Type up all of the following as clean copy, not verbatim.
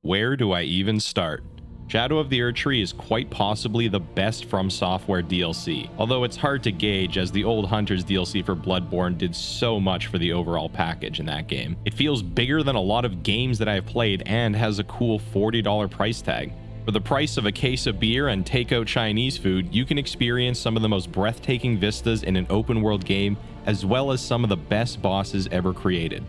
Where do I even start? Shadow of the Erdtree is quite possibly the best From Software DLC, although it's hard to gauge as the Old Hunters DLC for Bloodborne did so much for the overall package in that game. It feels bigger than a lot of games that I've played and has a cool $40 price tag. For the price of a case of beer and takeout Chinese food, you can experience some of the most breathtaking vistas in an open world game, as well as some of the best bosses ever created.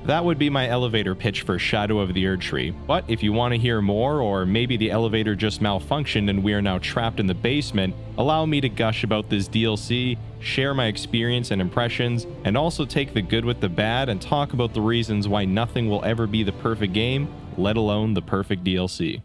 That would be my elevator pitch for Shadow of the Erdtree, but if you want to hear more, or maybe the elevator just malfunctioned and we are now trapped in the basement, allow me to gush about this DLC, share my experience and impressions, and also take the good with the bad and talk about the reasons why nothing will ever be the perfect game, let alone the perfect DLC.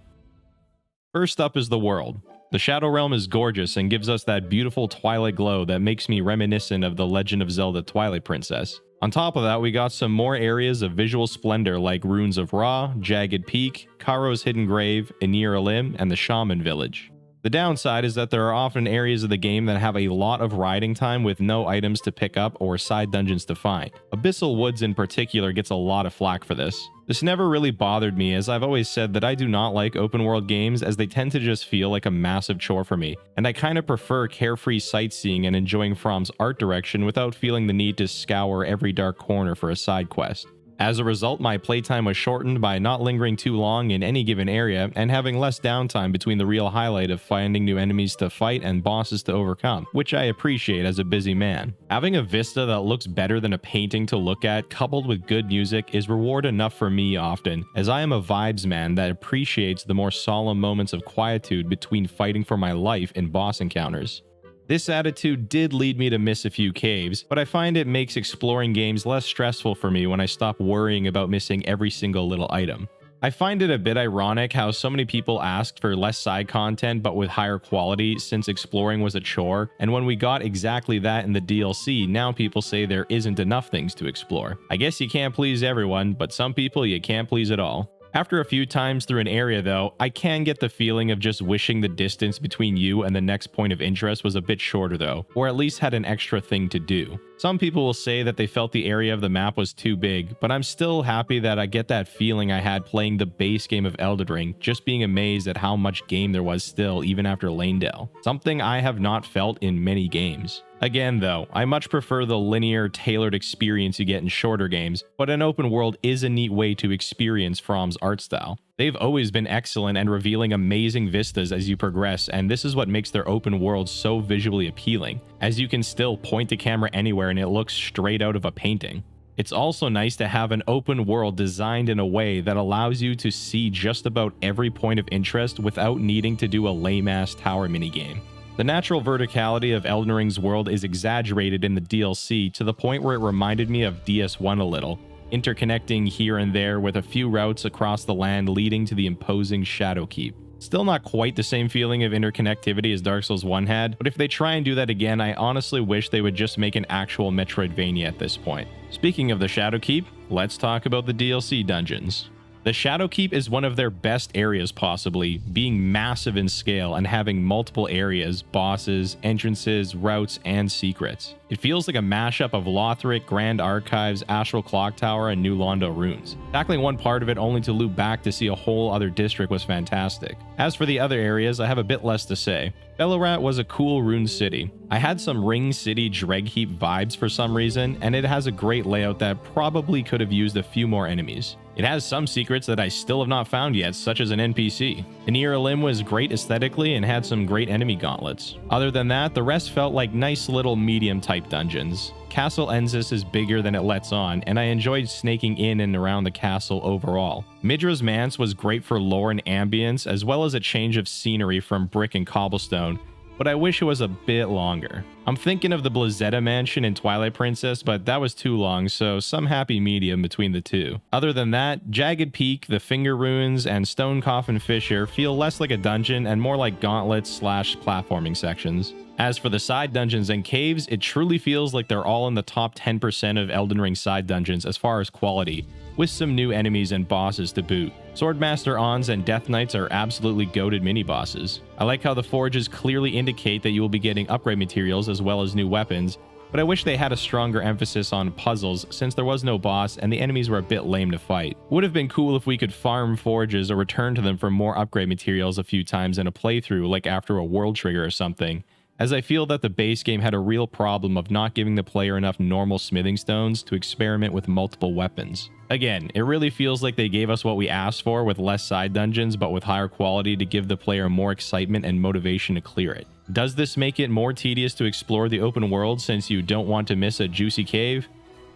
First up is the world. The Shadow Realm is gorgeous and gives us that beautiful twilight glow that makes me reminiscent of The Legend of Zelda Twilight Princess. On top of that, we got some more areas of visual splendor like Ruins of Ra, Jagged Peak, Karo's Hidden Grave, Anir Elim, and the Shaman Village. The downside is that there are often areas of the game that have a lot of riding time with no items to pick up or side dungeons to find. Abyssal Woods in particular gets a lot of flack for this. This never really bothered me, as I've always said that I do not like open world games as they tend to just feel like a massive chore for me, and I kind of prefer carefree sightseeing and enjoying From's art direction without feeling the need to scour every dark corner for a side quest. As a result, my playtime was shortened by not lingering too long in any given area and having less downtime between the real highlight of finding new enemies to fight and bosses to overcome, which I appreciate as a busy man. Having a vista that looks better than a painting to look at, coupled with good music, is reward enough for me often, as I am a vibes man that appreciates the more solemn moments of quietude between fighting for my life in boss encounters. This attitude did lead me to miss a few caves, but I find it makes exploring games less stressful for me when I stop worrying about missing every single little item. I find it a bit ironic how so many people asked for less side content but with higher quality since exploring was a chore, and when we got exactly that in the DLC, now people say there isn't enough things to explore. I guess you can't please everyone, but some people you can't please at all. After a few times through an area though, I can get the feeling of just wishing the distance between you and the next point of interest was a bit shorter though, or at least had an extra thing to do. Some people will say that they felt the area of the map was too big, but I'm still happy that I get that feeling I had playing the base game of Elden, just being amazed at how much game there was still even after Lanedale, something I have not felt in many games. Again though, I much prefer the linear, tailored experience you get in shorter games, but an open world is a neat way to experience From's art style. They've always been excellent and revealing amazing vistas as you progress, and this is what makes their open world so visually appealing, as you can still point the camera anywhere and it looks straight out of a painting. It's also nice to have an open world designed in a way that allows you to see just about every point of interest without needing to do a lame-ass tower minigame. The natural verticality of Elden Ring's world is exaggerated in the DLC to the point where it reminded me of DS1 a little, interconnecting here and there with a few routes across the land leading to the imposing Shadow Keep. Still not quite the same feeling of interconnectivity as Dark Souls 1 had, but if they try and do that again, I honestly wish they would just make an actual Metroidvania at this point. Speaking of the Shadow Keep, let's talk about the DLC dungeons. The Shadow Keep is one of their best areas possibly, being massive in scale and having multiple areas, bosses, entrances, routes, and secrets. It feels like a mashup of Lothric, Grand Archives, Astral Clock Tower, and New Londo runes. Tackling one part of it only to loop back to see a whole other district was fantastic. As for the other areas, I have a bit less to say. Belorat was a cool rune city. I had some Ring City Dreadheap vibes for some reason, and it has a great layout that probably could have used a few more enemies. It has some secrets that I still have not found yet, such as an NPC. Anir Elim was great aesthetically and had some great enemy gauntlets. Other than that, the rest felt like nice little medium-type dungeons. Castle Enzis is bigger than it lets on, and I enjoyed snaking in and around the castle overall. Midra's Manse was great for lore and ambience, as well as a change of scenery from brick and cobblestone, but I wish it was a bit longer. I'm thinking of the Blazetta Mansion in Twilight Princess, but that was too long, so some happy medium between the two. Other than that, Jagged Peak, the Finger Ruins, and Stone Coffin Fissure feel less like a dungeon and more like gauntlets/platforming sections. As for the side dungeons and caves, it truly feels like they're all in the top 10% of Elden Ring side dungeons as far as quality, with some new enemies and bosses to boot. Swordmaster Ons and Death Knights are absolutely goated mini-bosses. I like how the forges clearly indicate that you will be getting upgrade materials as well as new weapons, but I wish they had a stronger emphasis on puzzles since there was no boss and the enemies were a bit lame to fight. Would have been cool if we could farm forges or return to them for more upgrade materials a few times in a playthrough, like after a world trigger or something, as I feel that the base game had a real problem of not giving the player enough normal smithing stones to experiment with multiple weapons. Again, it really feels like they gave us what we asked for with less side dungeons but with higher quality to give the player more excitement and motivation to clear it. Does this make it more tedious to explore the open world since you don't want to miss a juicy cave?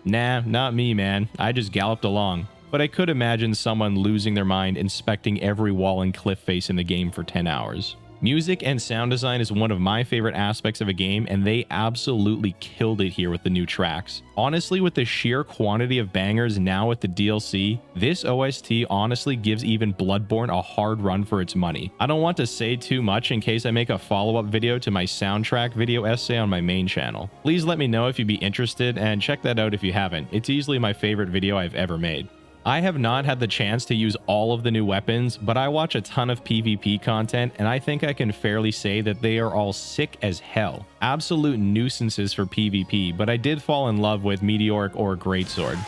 Nah, not me, man. I just galloped along. But I could imagine someone losing their mind inspecting every wall and cliff face in the game for 10 hours. Music and sound design is one of my favorite aspects of a game, and they absolutely killed it here with the new tracks. Honestly, with the sheer quantity of bangers now with the DLC, this OST honestly gives even Bloodborne a hard run for its money. I don't want to say too much in case I make a follow-up video to my soundtrack video essay on my main channel. Please let me know if you'd be interested, and check that out if you haven't. It's easily my favorite video I've ever made. I have not had the chance to use all of the new weapons, but I watch a ton of PvP content, and I think I can fairly say that they are all sick as hell. Absolute nuisances for PvP, but I did fall in love with Meteoric or Greatsword.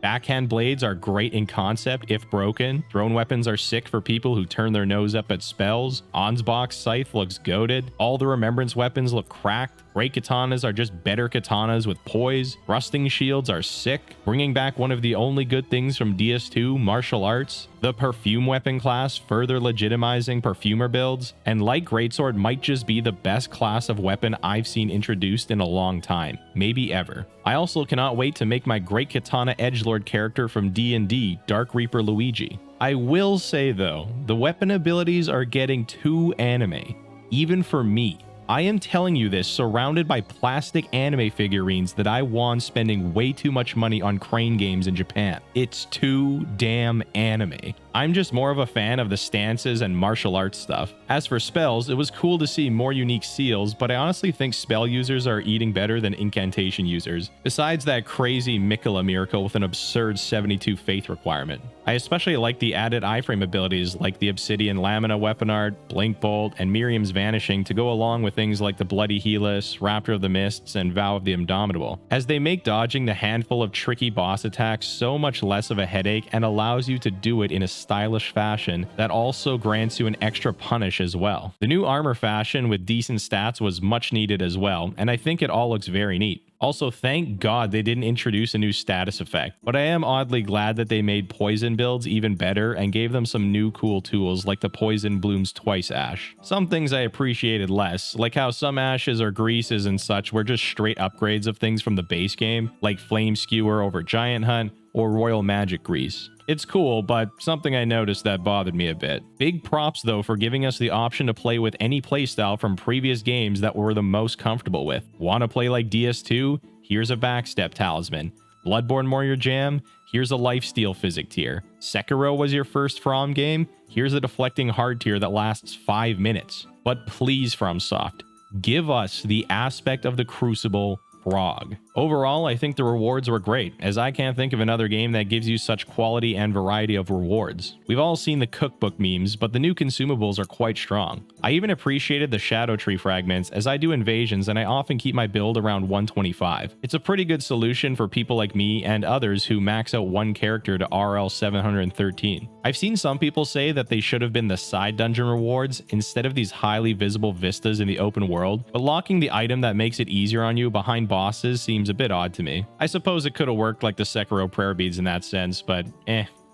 Backhand blades are great in concept if broken. Thrown weapons are sick for people who turn their nose up at spells. Ansbach's scythe looks goated. All the remembrance weapons look cracked. Great katanas are just better katanas with poise. Thrusting shields are sick. Bringing back one of the only good things from DS2, martial arts. The perfume weapon class further legitimizing perfumer builds. And light greatsword might just be the best class of weapon I've seen introduced in a long time, maybe ever. I also cannot wait to make my great katana edgelord character from D&D, Dark Reaper Luigi. I will say though, the weapon abilities are getting too anime, even for me. I am telling you this surrounded by plastic anime figurines that I won spending way too much money on crane games in Japan. It's too damn anime. I'm just more of a fan of the stances and martial arts stuff. As for spells, it was cool to see more unique seals, but I honestly think spell users are eating better than incantation users, besides that crazy Mikola miracle with an absurd 72 faith requirement. I especially like the added iframe abilities like the Obsidian Lamina weapon art, Blink Bolt, and Miriam's Vanishing to go along with things like the Bloody Helix, Raptor of the Mists, and Vow of the Indomitable, as they make dodging the handful of tricky boss attacks so much less of a headache and allows you to do it in a stylish fashion that also grants you an extra punish as well. The new armor fashion with decent stats was much needed as well, and I think it all looks very neat. Also, thank God they didn't introduce a new status effect, but I am oddly glad that they made poison builds even better and gave them some new cool tools like the Poison Blooms Twice Ash. Some things I appreciated less, like how some ashes or greases and such were just straight upgrades of things from the base game, like Flame Skewer over Giant Hunt or Royal Magic Grease. It's cool, but something I noticed that bothered me a bit. Big props though for giving us the option to play with any playstyle from previous games that we're the most comfortable with. Want to play like DS2? Here's a backstep talisman. Bloodborne more your jam? Here's a lifesteal physic tier. Sekiro was your first From game? Here's a deflecting hard tier that lasts 5 minutes. But please, FromSoft, give us the aspect of the Crucible frog. Overall, I think the rewards were great, as I can't think of another game that gives you such quality and variety of rewards. We've all seen the cookbook memes, but the new consumables are quite strong. I even appreciated the Shadow Tree fragments, as I do invasions and I often keep my build around 125. It's a pretty good solution for people like me and others who max out one character to RL 713. I've seen some people say that they should have been the side dungeon rewards instead of these highly visible vistas in the open world, but locking the item that makes it easier on you behind bosses seems a bit odd to me. I suppose it could have worked like the Sekiro prayer beads in that sense, but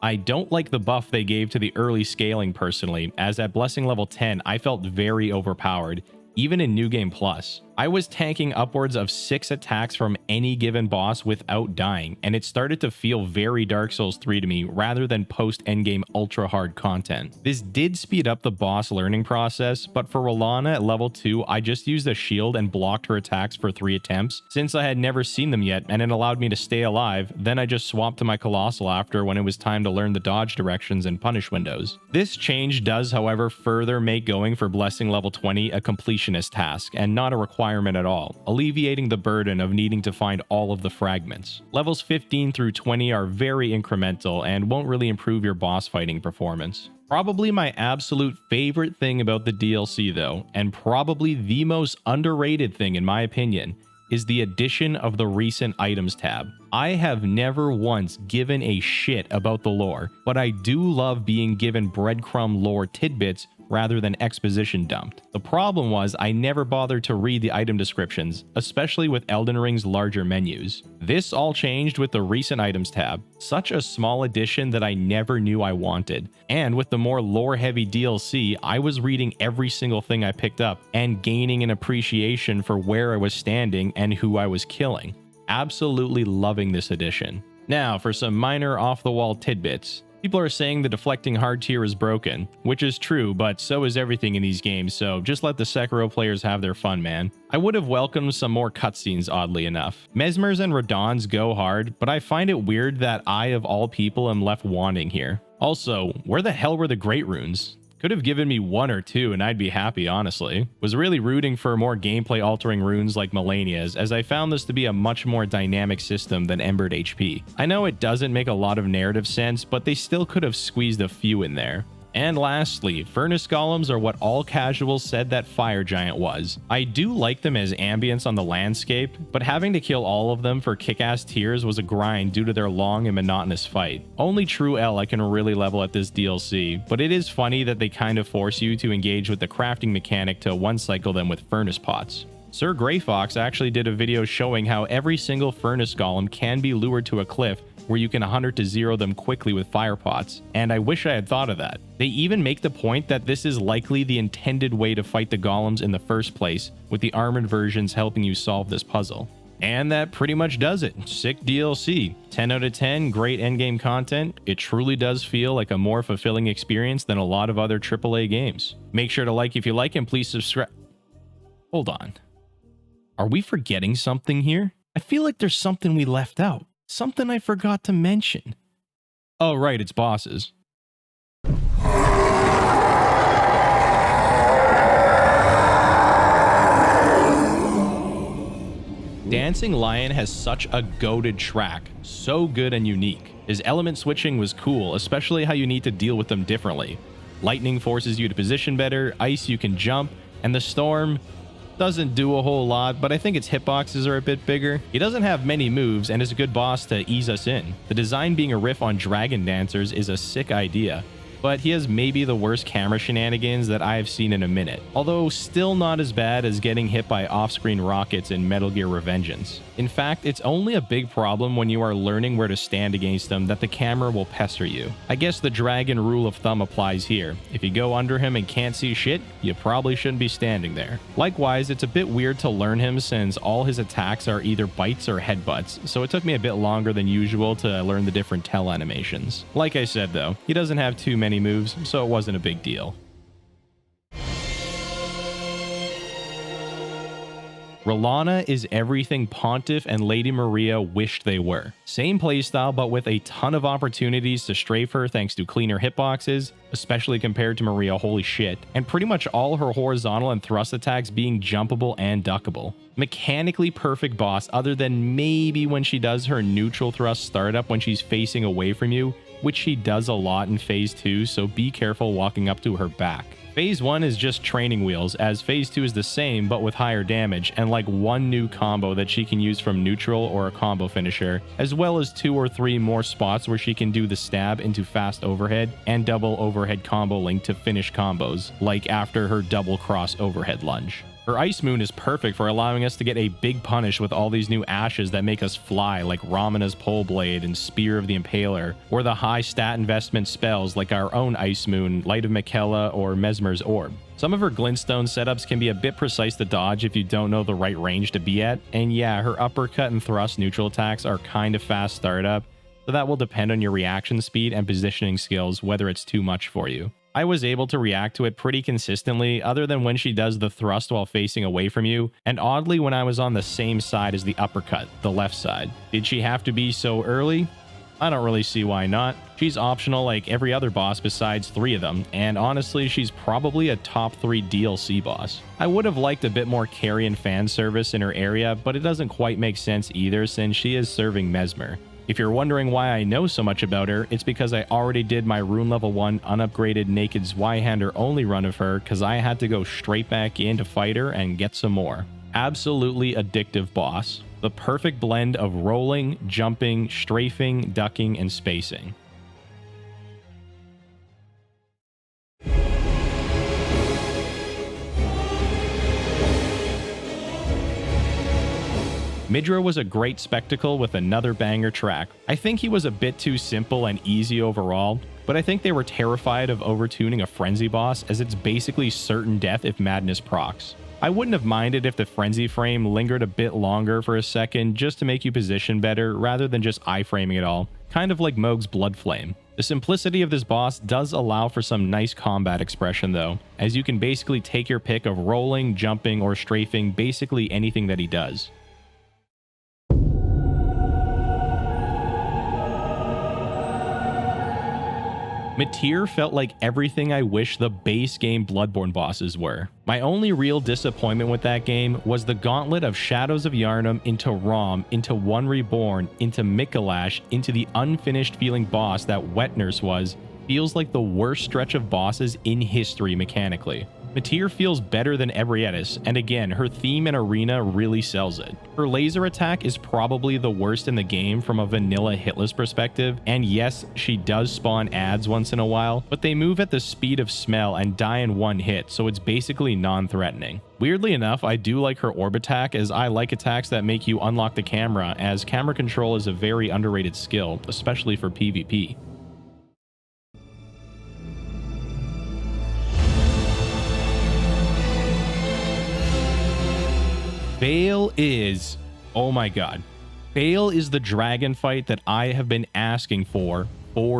I don't like the buff they gave to the early scaling personally, as at Blessing level 10, I felt very overpowered, even in New Game Plus. I was tanking upwards of 6 attacks from any given boss without dying, and it started to feel very Dark Souls 3 to me rather than post-endgame ultra-hard content. This did speed up the boss learning process, but for Rolana at level 2, I just used a shield and blocked her attacks for 3 attempts, since I had never seen them yet and it allowed me to stay alive. Then I just swapped to my Colossal after when it was time to learn the dodge directions and punish windows. This change does, however, further make going for Blessing level 20 a completionist task and not a requirement requirement at all, alleviating the burden of needing to find all of the fragments. Levels 15 through 20 are very incremental and won't really improve your boss fighting performance. Probably my absolute favorite thing about the DLC though, and probably the most underrated thing in my opinion, is the addition of the recent items tab. I have never once given a shit about the lore, but I do love being given breadcrumb lore tidbits rather than exposition dumped. The problem was I never bothered to read the item descriptions, especially with Elden Ring's larger menus. This all changed with the recent items tab, such a small addition that I never knew I wanted. And with the more lore-heavy DLC, I was reading every single thing I picked up and gaining an appreciation for where I was standing and who I was killing. Absolutely loving this addition. Now for some minor off-the-wall tidbits. People are saying the deflecting hard tier is broken, which is true, but so is everything in these games, so just let the Sekiro players have their fun, man. I would have welcomed some more cutscenes, oddly enough. Mesmers and Radahn's go hard, but I find it weird that I, of all people, am left wanting here. Also, where the hell were the Great Runes? Could have given me one or two and I'd be happy, honestly. Was really rooting for more gameplay altering runes like Melania's, as I found this to be a much more dynamic system than Embered HP. I know it doesn't make a lot of narrative sense, but they still could have squeezed a few in there. And lastly, furnace golems are what all casuals said that fire giant was. I do like them as ambience on the landscape, but having to kill all of them for kick-ass tiers was a grind due to their long and monotonous fight. Only true L I can really level at this DLC, but it is funny that they kind of force you to engage with the crafting mechanic to one-cycle them with furnace pots. Sir Grey Fox actually did a video showing how every single furnace golem can be lured to a cliff where you can 100 to 0 them quickly with fire pots, and I wish I had thought of that. They even make the point that this is likely the intended way to fight the golems in the first place, with the armored versions helping you solve this puzzle. And that pretty much does it. Sick DLC. 10 out of 10, great endgame content. It truly does feel like a more fulfilling experience than a lot of other AAA games. Make sure to like if you like and please subscribe. Hold on. Are we forgetting something here? I feel like there's something we left out. Something I forgot to mention. Oh, right, it's bosses. Dancing Lion has such a goated track, so good and unique. His element switching was cool, especially how you need to deal with them differently. Lightning forces you to position better, ice you can jump, and the storm doesn't do a whole lot, but I think its hitboxes are a bit bigger. He doesn't have many moves and is a good boss to ease us in. The design being a riff on Dragon Dancers is a sick idea, but he has maybe the worst camera shenanigans that I have seen in a minute, although still not as bad as getting hit by off-screen rockets in Metal Gear Revengeance. In fact, it's only a big problem when you are learning where to stand against him that the camera will pester you. I guess the dragon rule of thumb applies here. If you go under him and can't see shit, you probably shouldn't be standing there. Likewise, it's a bit weird to learn him since all his attacks are either bites or headbutts, so it took me a bit longer than usual to learn the different tail animations. Like I said though, he doesn't have too many moves, so it wasn't a big deal. R'Lana is everything Pontiff and Lady Maria wished they were. Same playstyle, but with a ton of opportunities to strafe her thanks to cleaner hitboxes, especially compared to Maria, holy shit, and pretty much all her horizontal and thrust attacks being jumpable and duckable. Mechanically perfect boss other than maybe when she does her neutral thrust startup when she's facing away from you, which she does a lot in Phase 2, so be careful walking up to her back. Phase 1 is just training wheels, as Phase 2 is the same but with higher damage, and like one new combo that she can use from neutral or a combo finisher, as well as 2 or 3 more spots where she can do the stab into fast overhead and double overhead combo link to finish combos, like after her double cross overhead lunge. Her Ice Moon is perfect for allowing us to get a big punish with all these new ashes that make us fly, like Ramina's Pole Blade and Spear of the Impaler, or the high stat investment spells like our own Ice Moon, Light of Miquella, or Mesmer's Orb. Some of her glintstone setups can be a bit precise to dodge if you don't know the right range to be at, and yeah, her uppercut and thrust neutral attacks are kind of fast startup, so that will depend on your reaction speed and positioning skills whether it's too much for you. I was able to react to it pretty consistently other than when she does the thrust while facing away from you, and oddly when I was on the same side as the uppercut, the left side. Did she have to be so early? I don't really see why not. She's optional like every other boss besides 3 of them, and honestly, she's probably a top 3 DLC boss. I would have liked a bit more carry and fan service in her area, but it doesn't quite make sense either since she is serving Mesmer. If you're wondering why I know so much about her, it's because I already did my rune level 1 unupgraded naked Zweihander only run of her because I had to go straight back in to fight her and get some more. Absolutely addictive boss. The perfect blend of rolling, jumping, strafing, ducking, and spacing. Midra was a great spectacle with another banger track. I think he was a bit too simple and easy overall, but I think they were terrified of overtuning a Frenzy boss as it's basically certain death if Madness procs. I wouldn't have minded if the Frenzy frame lingered a bit longer for a second just to make you position better rather than just iframing it all, kind of like Mohg's Blood Flame. The simplicity of this boss does allow for some nice combat expression though, as you can basically take your pick of rolling, jumping, or strafing basically anything that he does. Mitir felt like everything I wish the base game Bloodborne bosses were. My only real disappointment with that game was the gauntlet of Shadows of Yharnam into Rom, into One Reborn, into Mikolash, into the unfinished feeling boss that Wet Nurse was, feels like the worst stretch of bosses in history mechanically. Mitir feels better than Ebrietis, and again, her theme and arena really sells it. Her laser attack is probably the worst in the game from a vanilla hitless perspective, and yes, she does spawn ads once in a while, but they move at the speed of smell and die in one hit, so it's basically non-threatening. Weirdly enough, I do like her orb attack, as I like attacks that make you unlock the camera, as camera control is a very underrated skill, especially for PvP. Vale is, oh my god, Vale is the dragon fight that I have been asking for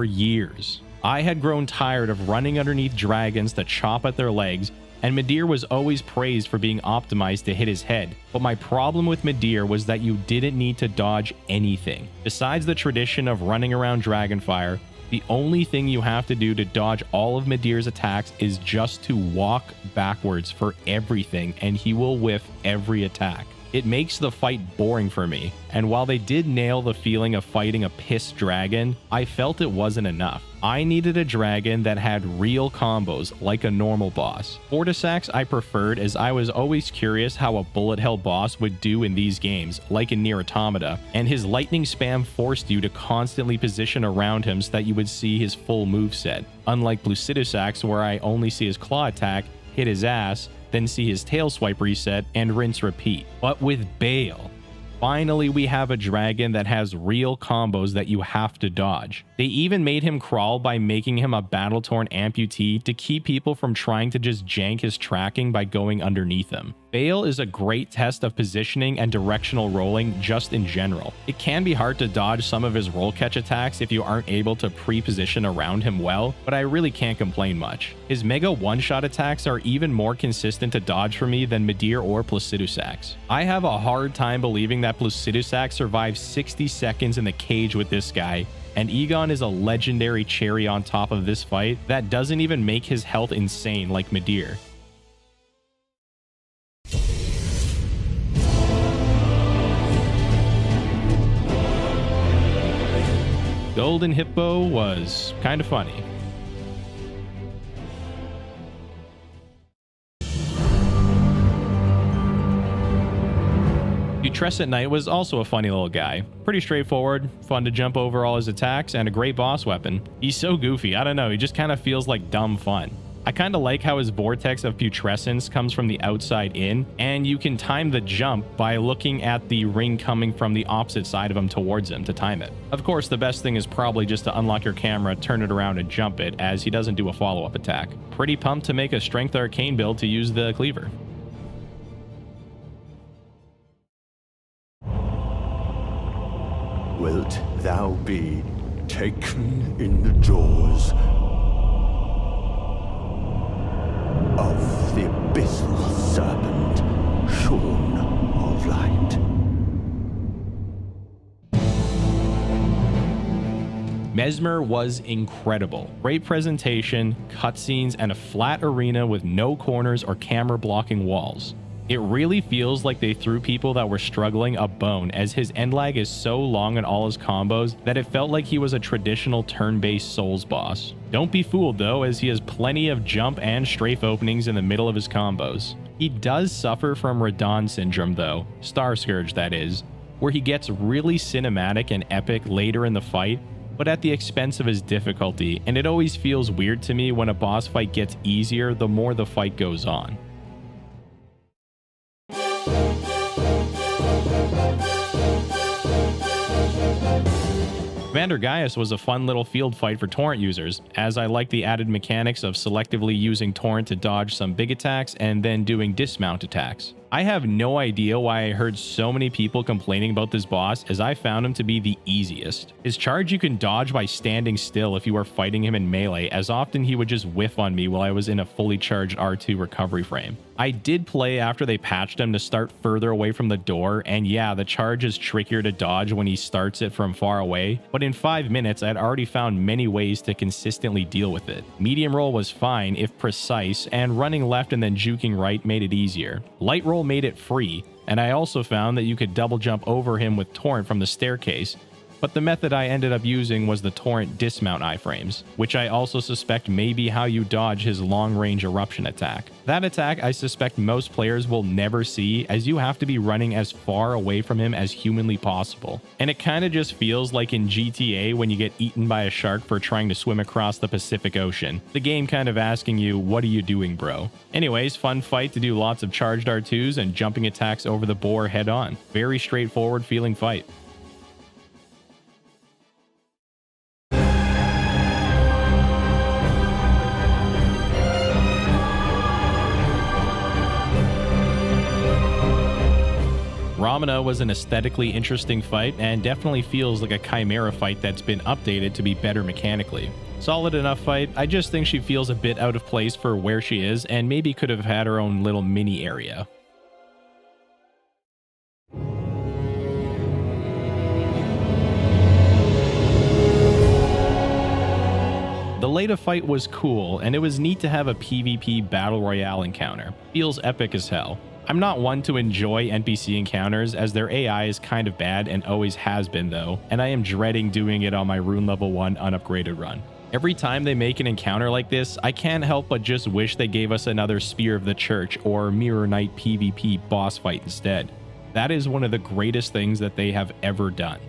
years. I had grown tired of running underneath dragons to chop at their legs, and Midir was always praised for being optimized to hit his head. But my problem with Midir was that you didn't need to dodge anything. Besides the tradition of running around Dragonfire, the only thing you have to do to dodge all of Midir's attacks is just to walk backwards for everything, and he will whiff every attack. It makes the fight boring for me, and while they did nail the feeling of fighting a pissed dragon, I felt it wasn't enough. I needed a dragon that had real combos, like a normal boss. Fortisax I preferred, as I was always curious how a bullet hell boss would do in these games, like in Nier Automata, and his lightning spam forced you to constantly position around him so that you would see his full moveset. Unlike Blucidusax, where I only see his claw attack, hit his ass, then see his tail swipe reset, and rinse repeat. But with Bale, finally we have a dragon that has real combos that you have to dodge. They even made him crawl by making him a battle-torn amputee to keep people from trying to just jank his tracking by going underneath him. Bale is a great test of positioning and directional rolling just in general. It can be hard to dodge some of his roll catch attacks if you aren't able to pre-position around him well, but I really can't complain much. His mega one-shot attacks are even more consistent to dodge for me than Midir or Placidusax. I have a hard time believing that Placidusax survived 60 seconds in the cage with this guy, and Egon is a legendary cherry on top of this fight that doesn't even make his health insane like Midir. Golden Hippo was kind of funny. Putrescent Knight was also a funny little guy. Pretty straightforward, fun to jump over all his attacks, and a great boss weapon. He's so goofy, I don't know, he just kind of feels like dumb fun. I kind of like how his vortex of putrescence comes from the outside in, and you can time the jump by looking at the ring coming from the opposite side of him towards him to time it. Of course, the best thing is probably just to unlock your camera, turn it around, and jump it, as he doesn't do a follow-up attack. Pretty pumped to make a strength arcane build to use the cleaver. Wilt thou be taken in the jaws of the abyssal serpent, shorn of light? Mesmer was incredible. Great presentation, cutscenes, and a flat arena with no corners or camera blocking walls. It really feels like they threw people that were struggling a bone, as his end lag is so long in all his combos that it felt like he was a traditional turn-based Souls boss. Don't be fooled though, as he has plenty of jump and strafe openings in the middle of his combos. He does suffer from Radon syndrome though, Star Scourge that is, where he gets really cinematic and epic later in the fight, but at the expense of his difficulty, and it always feels weird to me when a boss fight gets easier the more the fight goes on. Commander Gaius was a fun little field fight for Torrent users, as I like the added mechanics of selectively using Torrent to dodge some big attacks and then doing dismount attacks. I have no idea why I heard so many people complaining about this boss, as I found him to be the easiest. His charge you can dodge by standing still if you are fighting him in melee, as often he would just whiff on me while I was in a fully charged R2 recovery frame. I did play after they patched him to start further away from the door, and yeah, the charge is trickier to dodge when he starts it from far away, but in 5 minutes I had already found many ways to consistently deal with it. Medium roll was fine if precise, and running left and then juking right made it easier. Light roll made it free, and I also found that you could double jump over him with Torrent from the staircase, but the method I ended up using was the Torrent dismount iframes, which I also suspect may be how you dodge his long-range eruption attack. That attack I suspect most players will never see, as you have to be running as far away from him as humanly possible. And it kinda just feels like in GTA when you get eaten by a shark for trying to swim across the Pacific Ocean. The game kind of asking you, what are you doing, bro? Anyways, fun fight to do lots of charged R2s and jumping attacks over the boar head on. Very straightforward feeling fight. Ramana was an aesthetically interesting fight and definitely feels like a Chimera fight that's been updated to be better mechanically. Solid enough fight, I just think she feels a bit out of place for where she is and maybe could have had her own little mini area. The Leda fight was cool, and it was neat to have a PvP Battle Royale encounter. Feels epic as hell. I'm not one to enjoy NPC encounters, as their AI is kind of bad and always has been though, and I am dreading doing it on my Rune Level 1 unupgraded run. Every time they make an encounter like this, I can't help but just wish they gave us another Spear of the Church or Mirror Knight PvP boss fight instead. That is one of the greatest things that they have ever done.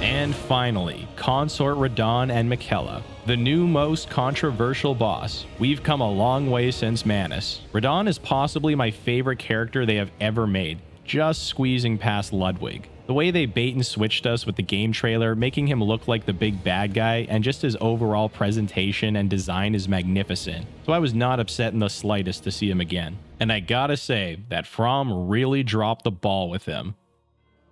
And finally, Consort Radon and Miquella, the new most controversial boss. We've come a long way since Manus. Radon is possibly my favorite character they have ever made, just squeezing past Ludwig. The way they bait and switched us with the game trailer, making him look like the big bad guy, and just his overall presentation and design is magnificent. So I was not upset in the slightest to see him again. And I gotta say that From really dropped the ball with him.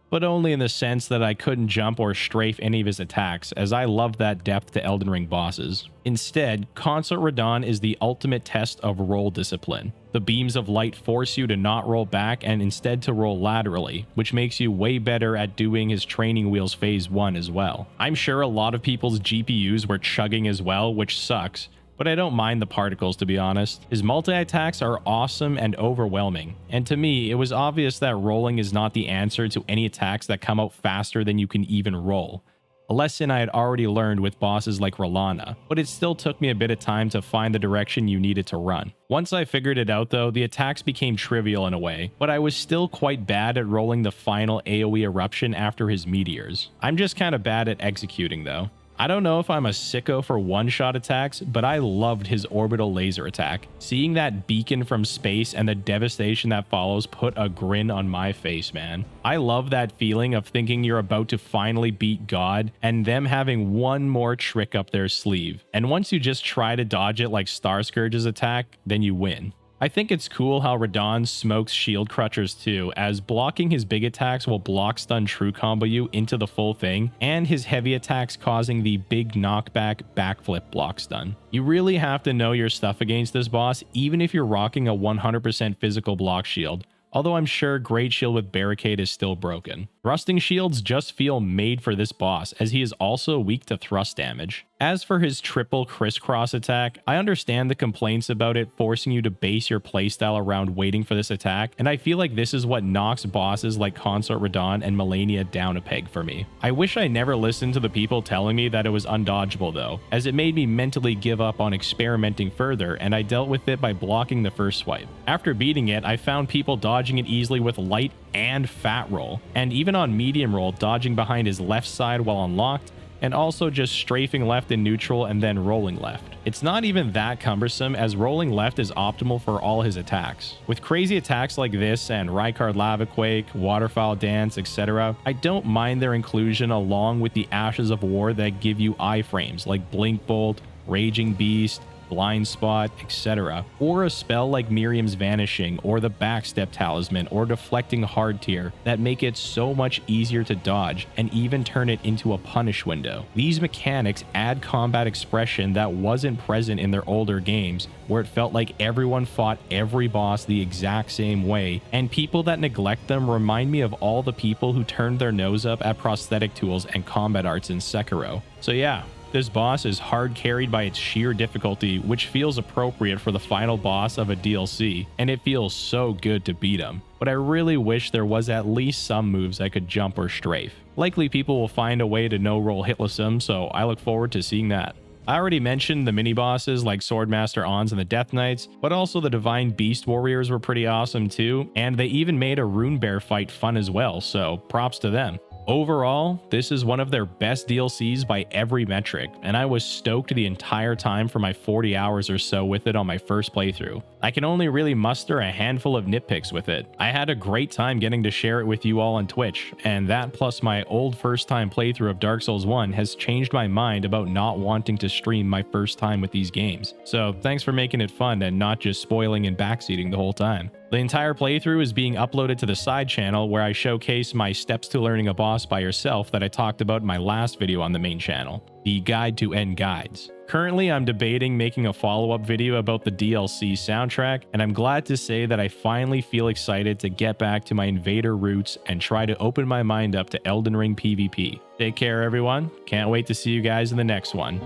But only in the sense that I couldn't jump or strafe any of his attacks, as I love that depth to Elden Ring bosses. Instead, Consort Radon is the ultimate test of roll discipline. The beams of light force you to not roll back and instead to roll laterally, which makes you way better at doing his training wheels phase 1 as well. I'm sure a lot of people's GPUs were chugging as well, which sucks, but I don't mind the particles, to be honest. His multi-attacks are awesome and overwhelming, and to me, it was obvious that rolling is not the answer to any attacks that come out faster than you can even roll. A lesson I had already learned with bosses like Rolana, but it still took me a bit of time to find the direction you needed to run. Once I figured it out though, the attacks became trivial in a way, but I was still quite bad at rolling the final AoE eruption after his meteors. I'm just kinda bad at executing though. I don't know if I'm a sicko for one-shot attacks, but I loved his orbital laser attack. Seeing that beacon from space and the devastation that follows put a grin on my face, man. I love that feeling of thinking you're about to finally beat God and them having one more trick up their sleeve. And once you just try to dodge it like Star Scourge's attack, then you win. I think it's cool how Radahn smokes shield crutchers too, as blocking his big attacks will block stun true combo you into the full thing, and his heavy attacks causing the big knockback backflip block stun. You really have to know your stuff against this boss, even if you're rocking a 100% physical block shield. Although I'm sure Great Shield with Barricade is still broken. Thrusting shields just feel made for this boss, as he is also weak to thrust damage. As for his triple crisscross attack, I understand the complaints about it forcing you to base your playstyle around waiting for this attack, and I feel like this is what knocks bosses like Consort Radahn and Melania down a peg for me. I wish I never listened to the people telling me that it was undodgeable though, as it made me mentally give up on experimenting further, and I dealt with it by blocking the first swipe. After beating it, I found people dodging it easily with light and fat roll, and even on medium roll dodging behind his left side while unlocked, and also just strafing left in neutral and then rolling left. It's not even that cumbersome, as rolling left is optimal for all his attacks. With crazy attacks like this and Rykard Lava Quake, Waterfowl Dance, etc., I don't mind their inclusion along with the Ashes of War that give you iframes like Blink Bolt, Raging Beast, Blind Spot, etc., or a spell like Miriam's Vanishing or the Backstep Talisman or Deflecting Hard Tier that make it so much easier to dodge and even turn it into a punish window. These mechanics add combat expression that wasn't present in their older games, where it felt like everyone fought every boss the exact same way, and people that neglect them remind me of all the people who turned their nose up at prosthetic tools and combat arts in Sekiro. So yeah, this boss is hard carried by its sheer difficulty, which feels appropriate for the final boss of a DLC, and it feels so good to beat him. But I really wish there was at least some moves I could jump or strafe. Likely people will find a way to no-roll hitless him, so I look forward to seeing that. I already mentioned the mini-bosses like Swordmaster Ons and the Death Knights, but also the Divine Beast Warriors were pretty awesome too, and they even made a Rune Bear fight fun as well, so props to them. Overall, this is one of their best DLCs by every metric, and I was stoked the entire time for my 40 hours or so with it on my first playthrough. I can only really muster a handful of nitpicks with it. I had a great time getting to share it with you all on Twitch, and that plus my old first time playthrough of Dark Souls 1 has changed my mind about not wanting to stream my first time with these games. So thanks for making it fun and not just spoiling and backseating the whole time. The entire playthrough is being uploaded to the side channel where I showcase my steps to learning a boss by yourself that I talked about in my last video on the main channel, the Guide to End Guides. Currently, I'm debating making a follow-up video about the DLC soundtrack, and I'm glad to say that I finally feel excited to get back to my Invader roots and try to open my mind up to Elden Ring PvP. Take care, everyone. Can't wait to see you guys in the next one.